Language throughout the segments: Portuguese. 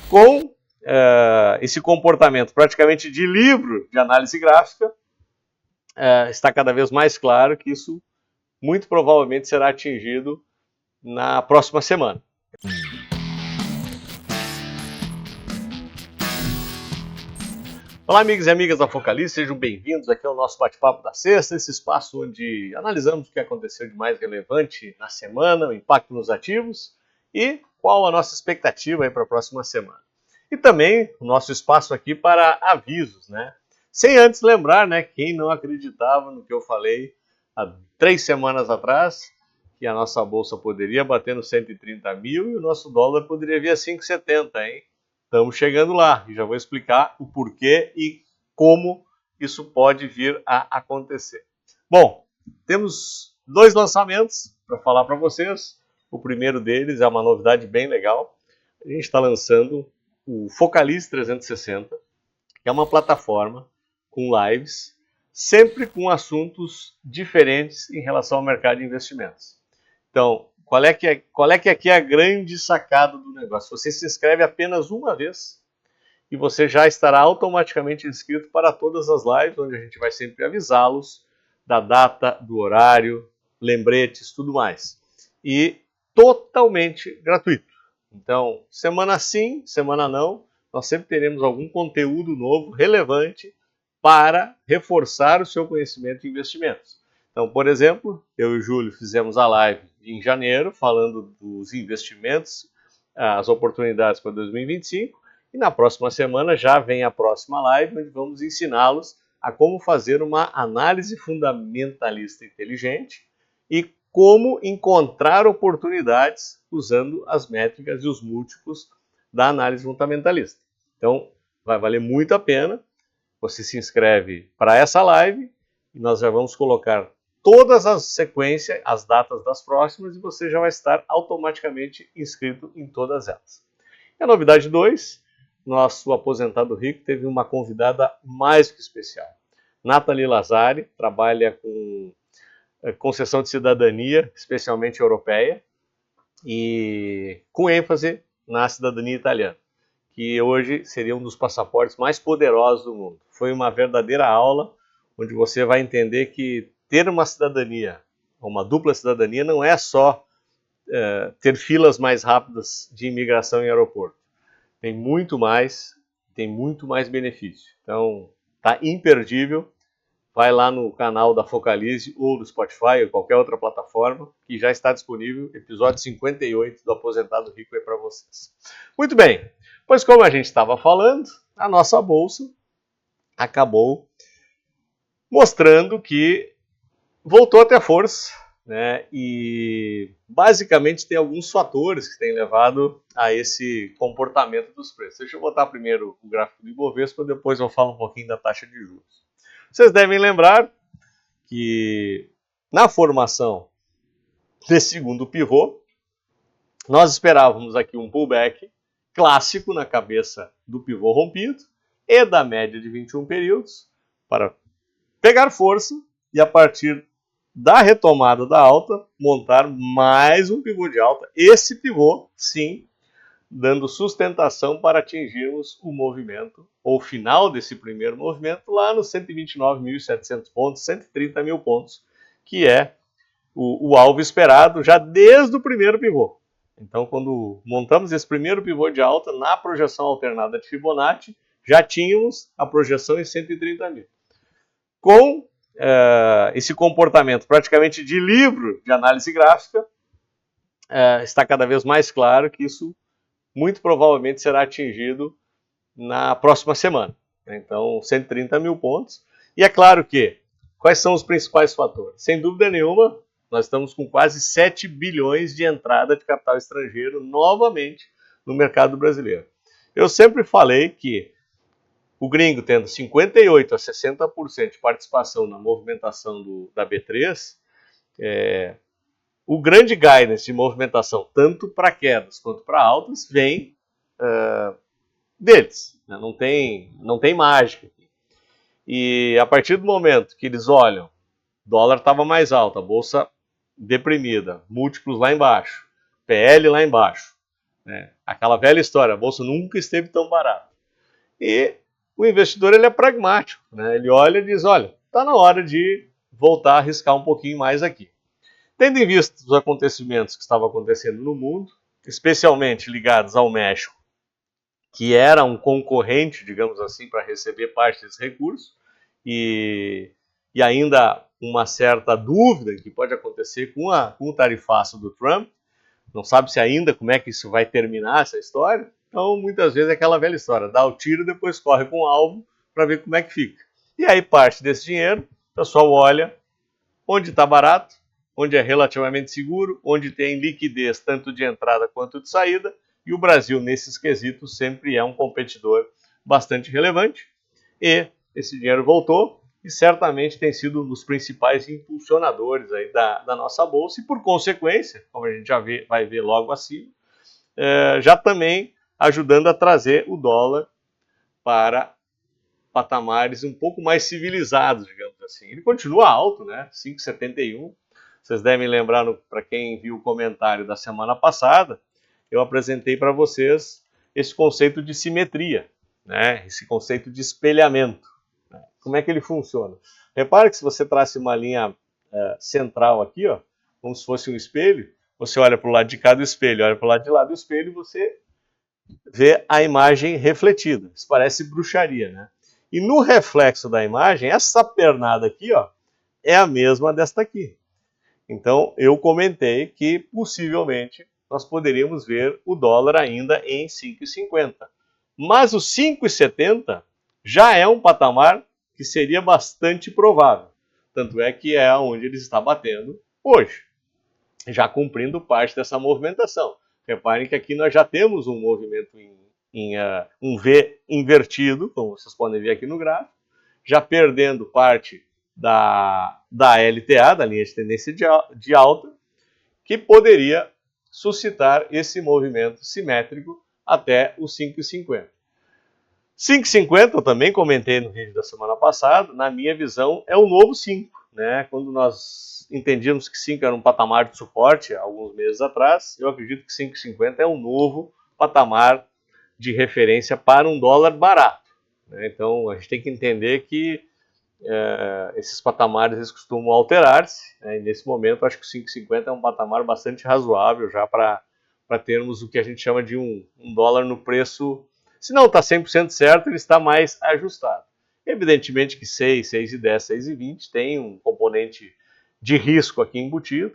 Com esse comportamento praticamente de livro de análise gráfica, está cada vez mais claro que isso muito provavelmente será atingido na próxima semana. Olá, amigos e amigas da Focalize, sejam bem-vindos aqui ao nosso bate-papo da sexta, esse espaço onde analisamos o que aconteceu de mais relevante na semana, o impacto nos ativos e qual a nossa expectativa para a próxima semana. E também o nosso espaço aqui para avisos, né? Sem antes lembrar, né, quem não acreditava no que eu falei há 3 semanas atrás, que a nossa bolsa poderia bater nos 130 mil e o nosso dólar poderia vir a 5,70, hein? Estamos chegando lá e já vou explicar o porquê e como isso pode vir a acontecer. Bom, temos 2 lançamentos para falar para vocês. O primeiro deles é uma novidade bem legal. A gente está lançando o Focalize 360, que é uma plataforma com lives, sempre com assuntos diferentes em relação ao mercado de investimentos. Então, qual é que aqui é a grande sacada do negócio? Você se inscreve apenas uma vez e você já estará automaticamente inscrito para todas as lives, onde a gente vai sempre avisá-los da data, do horário, lembretes, tudo mais. E totalmente gratuito. Então, semana sim, semana não, nós sempre teremos algum conteúdo novo, relevante, para reforçar o seu conhecimento de investimentos. Então, por exemplo, eu e o Júlio fizemos a live em janeiro, falando dos investimentos, as oportunidades para 2025, e na próxima semana já vem a próxima live, onde vamos ensiná-los a como fazer uma análise fundamentalista inteligente e como encontrar oportunidades usando as métricas e os múltiplos da análise fundamentalista. Então, vai valer muito a pena. Você se inscreve para essa live e nós já vamos colocar todas as sequências, as datas das próximas, e você já vai estar automaticamente inscrito em todas elas. E a novidade 2, nosso aposentado rico teve uma convidada mais que especial. Nathalie Lazari trabalha com concessão de cidadania, especialmente europeia, e com ênfase na cidadania italiana, que hoje seria um dos passaportes mais poderosos do mundo. Foi uma verdadeira aula, onde você vai entender que ter uma cidadania, uma dupla cidadania, não é só ter filas mais rápidas de imigração em aeroporto. Tem muito mais benefício. Então, tá imperdível. Vai lá no canal da Focalize ou do Spotify ou qualquer outra plataforma, que já está disponível, episódio 58 do Aposentado Rico aí para vocês. Muito bem, pois como a gente estava falando, a nossa bolsa acabou mostrando que voltou a ter força, né? E basicamente tem alguns fatores que têm levado a esse comportamento dos preços. Deixa eu botar primeiro o gráfico do Ibovespa, depois eu falo um pouquinho da taxa de juros. Vocês devem lembrar que na formação desse segundo pivô, nós esperávamos aqui um pullback clássico na cabeça do pivô rompido e da média de 21 períodos para pegar força e a partir da retomada da alta, montar mais um pivô de alta. Esse pivô, sim, dando sustentação para atingirmos o movimento, ou o final desse primeiro movimento, lá nos 129.700 pontos, 130 mil pontos, que é o alvo esperado já desde o primeiro pivô. Então, quando montamos esse primeiro pivô de alta, na projeção alternada de Fibonacci, já tínhamos a projeção em 130 mil. Com esse comportamento praticamente de livro de análise gráfica, está cada vez mais claro que isso muito provavelmente será atingido na próxima semana. Então, 130 mil pontos. E é claro que, quais são os principais fatores? Sem dúvida nenhuma, nós estamos com quase 7 bilhões de entrada de capital estrangeiro novamente no mercado brasileiro. Eu sempre falei que o gringo tendo 58% a 60% de participação na movimentação da B3, o grande guidance de movimentação, tanto para quedas quanto para altas, vem deles. Né? Não tem mágica. E a partir do momento que eles olham, o dólar estava mais alto, a bolsa deprimida, múltiplos lá embaixo, PL lá embaixo, né? Aquela velha história, a bolsa nunca esteve tão barata. E o investidor ele é pragmático, né? Ele olha e diz, olha, está na hora de voltar a arriscar um pouquinho mais aqui. Tendo em vista os acontecimentos que estavam acontecendo no mundo, especialmente ligados ao México, que era um concorrente, digamos assim, para receber parte desse recurso, e ainda uma certa dúvida que pode acontecer com o tarifaço do Trump, não sabe se ainda como é que isso vai terminar, essa história, então muitas vezes é aquela velha história, dá o tiro, depois corre com o alvo para ver como é que fica. E aí parte desse dinheiro, o pessoal olha onde está barato, onde é relativamente seguro, onde tem liquidez tanto de entrada quanto de saída, e o Brasil, nesses quesitos, sempre é um competidor bastante relevante, e esse dinheiro voltou, e certamente tem sido um dos principais impulsionadores aí da nossa Bolsa, e por consequência, como a gente já vai ver logo acima, já também ajudando a trazer o dólar para patamares um pouco mais civilizados, digamos assim. Ele continua alto, né? 5,71. Vocês devem lembrar, para quem viu o comentário da semana passada, eu apresentei para vocês esse conceito de simetria, né? Esse conceito de espelhamento. Né? Como é que ele funciona? Repare que se você traça uma linha central aqui, ó, como se fosse um espelho, você olha para o lado de cá do espelho, olha para o lado de lá do espelho e você vê a imagem refletida. Isso parece bruxaria, né? E no reflexo da imagem, essa pernada aqui, ó, é a mesma desta aqui. Então, eu comentei que possivelmente nós poderíamos ver o dólar ainda em 5,50. Mas o 5,70 já é um patamar que seria bastante provável. Tanto é que é onde ele está batendo hoje, já cumprindo parte dessa movimentação. Reparem que aqui nós já temos um movimento em um V invertido, como vocês podem ver aqui no gráfico, já perdendo parte da LTA, da linha de tendência de alta, que poderia suscitar esse movimento simétrico até os 5,50. 5,50, eu também comentei no vídeo da semana passada, na minha visão, é o novo 5. Né? Quando nós entendíamos que 5 era um patamar de suporte, há alguns meses atrás, eu acredito que 5,50 é um novo patamar de referência para um dólar barato. Né? Então, a gente tem que entender que esses patamares eles costumam alterar-se, né? E nesse momento, acho que o 5,50 é um patamar bastante razoável já para termos o que a gente chama de um dólar no preço. Se não está 100% certo, ele está mais ajustado. Evidentemente que 6, 6,10, 6,20 tem um componente de risco aqui embutido,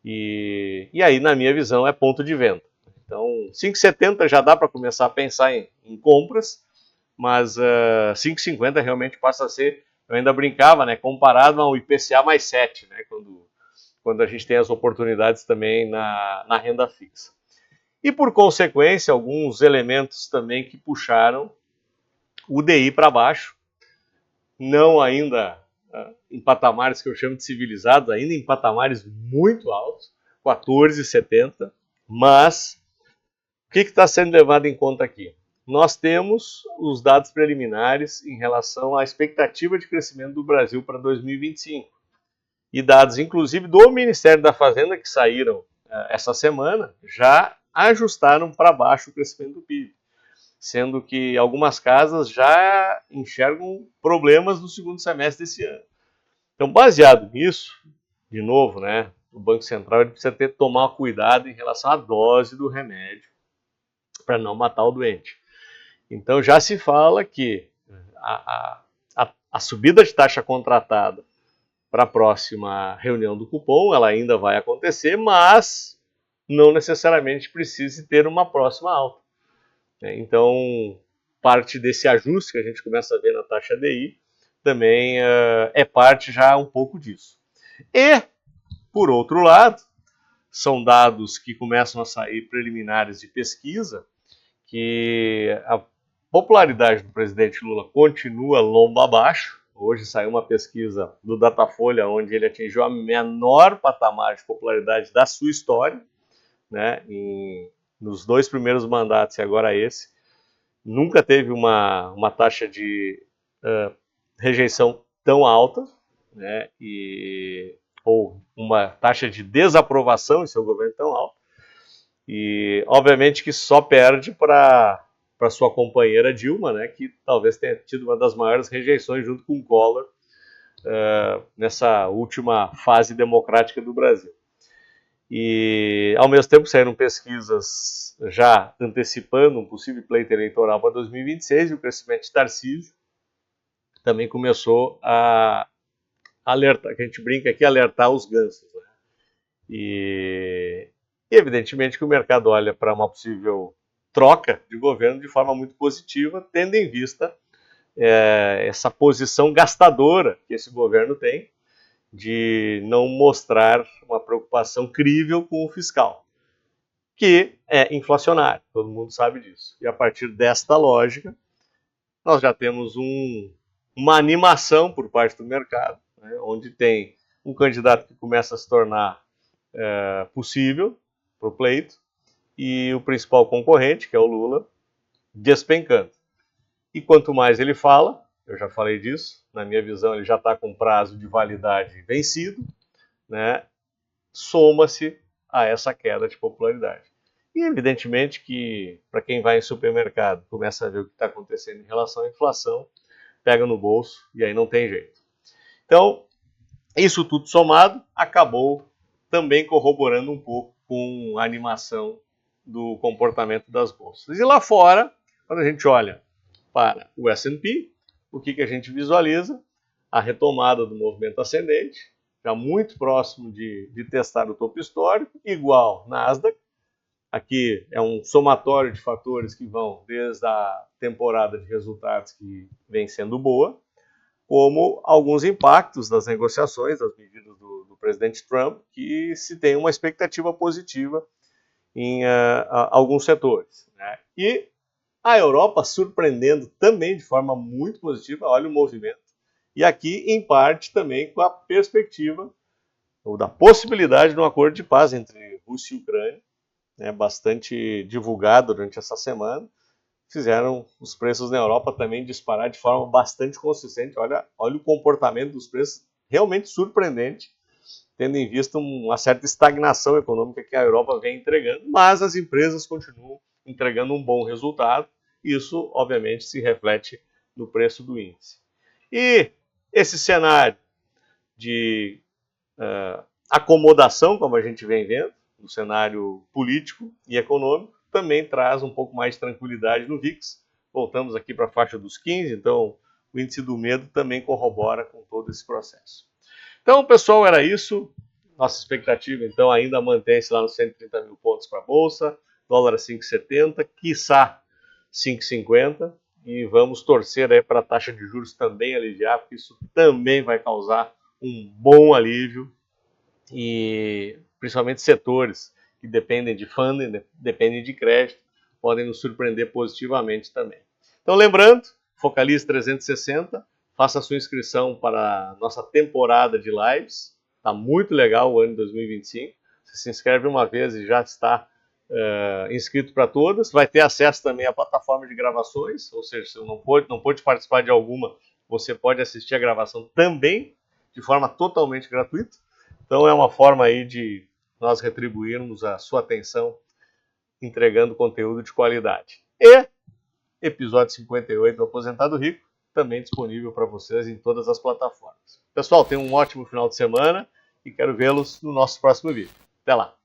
e aí, na minha visão, é ponto de venda. Então, 5,70 já dá para começar a pensar em compras, mas 5,50 realmente passa a ser, eu ainda brincava, né, comparado ao IPCA mais 7, né, quando a gente tem as oportunidades também na renda fixa. E, por consequência, alguns elementos também que puxaram o DI para baixo, não ainda em patamares que eu chamo de civilizados, ainda em patamares muito altos, 14,70, mas o que está sendo levado em conta aqui? Nós temos os dados preliminares em relação à expectativa de crescimento do Brasil para 2025. E dados, inclusive, do Ministério da Fazenda, que saíram essa semana, já ajustaram para baixo o crescimento do PIB. Sendo que algumas casas já enxergam problemas no segundo semestre desse ano. Então, baseado nisso, de novo, né, o Banco Central ele precisa tomar cuidado em relação à dose do remédio para não matar o doente. Então, já se fala que a subida de taxa contratada para a próxima reunião do cupom, ela ainda vai acontecer, mas não necessariamente precise ter uma próxima alta. Então, parte desse ajuste que a gente começa a ver na taxa DI também é parte já um pouco disso. E, por outro lado, são dados que começam a sair preliminares de pesquisa, que a popularidade do presidente Lula continua lomba abaixo. Hoje saiu uma pesquisa do Datafolha, onde ele atingiu a menor patamar de popularidade da sua história, né, nos 2 primeiros mandatos e agora esse. Nunca teve uma taxa de rejeição tão alta, né, ou uma taxa de desaprovação em seu governo tão alta. E, obviamente, que só perde para sua companheira Dilma, né, que talvez tenha tido uma das maiores rejeições junto com o Collor nessa última fase democrática do Brasil. E, ao mesmo tempo, saíram pesquisas já antecipando um possível pleito eleitoral para 2026 e o crescimento de Tarcísio também começou a alertar, que a gente brinca aqui, alertar os gansos. Né? E, evidentemente, que o mercado olha para uma possível troca de governo de forma muito positiva, tendo em vista essa posição gastadora que esse governo tem, de não mostrar uma preocupação crível com o fiscal, que é inflacionário, todo mundo sabe disso. E a partir desta lógica, nós já temos uma animação por parte do mercado, né, onde tem um candidato que começa a se tornar possível para o pleito, e o principal concorrente, que é o Lula, despencando. E quanto mais ele fala, eu já falei disso, na minha visão ele já está com prazo de validade vencido, né? Soma-se a essa queda de popularidade. E evidentemente que para quem vai em supermercado começa a ver o que está acontecendo em relação à inflação, pega no bolso e aí não tem jeito. Então, isso tudo somado acabou também corroborando um pouco com a animação do comportamento das bolsas. E lá fora, quando a gente olha para o S&P, o que a gente visualiza? A retomada do movimento ascendente, já muito próximo de testar o topo histórico, igual Nasdaq. Aqui é um somatório de fatores que vão desde a temporada de resultados que vem sendo boa, como alguns impactos das negociações, das medidas do presidente Trump, que se tem uma expectativa positiva em alguns setores. Né? E a Europa surpreendendo também de forma muito positiva, olha o movimento. E aqui, em parte, também com a perspectiva ou da possibilidade de um acordo de paz entre Rússia e Ucrânia, né, bastante divulgado durante essa semana, fizeram os preços na Europa também disparar de forma bastante consistente. Olha o comportamento dos preços, realmente surpreendente, tendo em vista uma certa estagnação econômica que a Europa vem entregando, mas as empresas continuam entregando um bom resultado. Isso, obviamente, se reflete no preço do índice. E esse cenário de acomodação, como a gente vem vendo, no cenário político e econômico, também traz um pouco mais de tranquilidade no VIX. Voltamos aqui para a faixa dos 15, então o índice do medo também corrobora com todo esse processo. Então, pessoal, era isso. Nossa expectativa, então, ainda mantém-se lá nos 130 mil pontos para a Bolsa, dólar a 5,70, quiçá 5,50, e vamos torcer aí para a taxa de juros também aliviar, porque isso também vai causar um bom alívio, e principalmente setores que dependem de funding, dependem de crédito, podem nos surpreender positivamente também. Então, lembrando, Focaliza 360, faça a sua inscrição para a nossa temporada de lives. Está muito legal o ano de 2025. Você se inscreve uma vez e já está inscrito para todas. Vai ter acesso também à plataforma de gravações, ou seja, se não pôde participar de alguma, você pode assistir a gravação também, de forma totalmente gratuita. Então é uma forma aí de nós retribuirmos a sua atenção, entregando conteúdo de qualidade. E episódio 58 do Aposentado Rico, também disponível para vocês em todas as plataformas. Pessoal, tenham um ótimo final de semana e quero vê-los no nosso próximo vídeo. Até lá!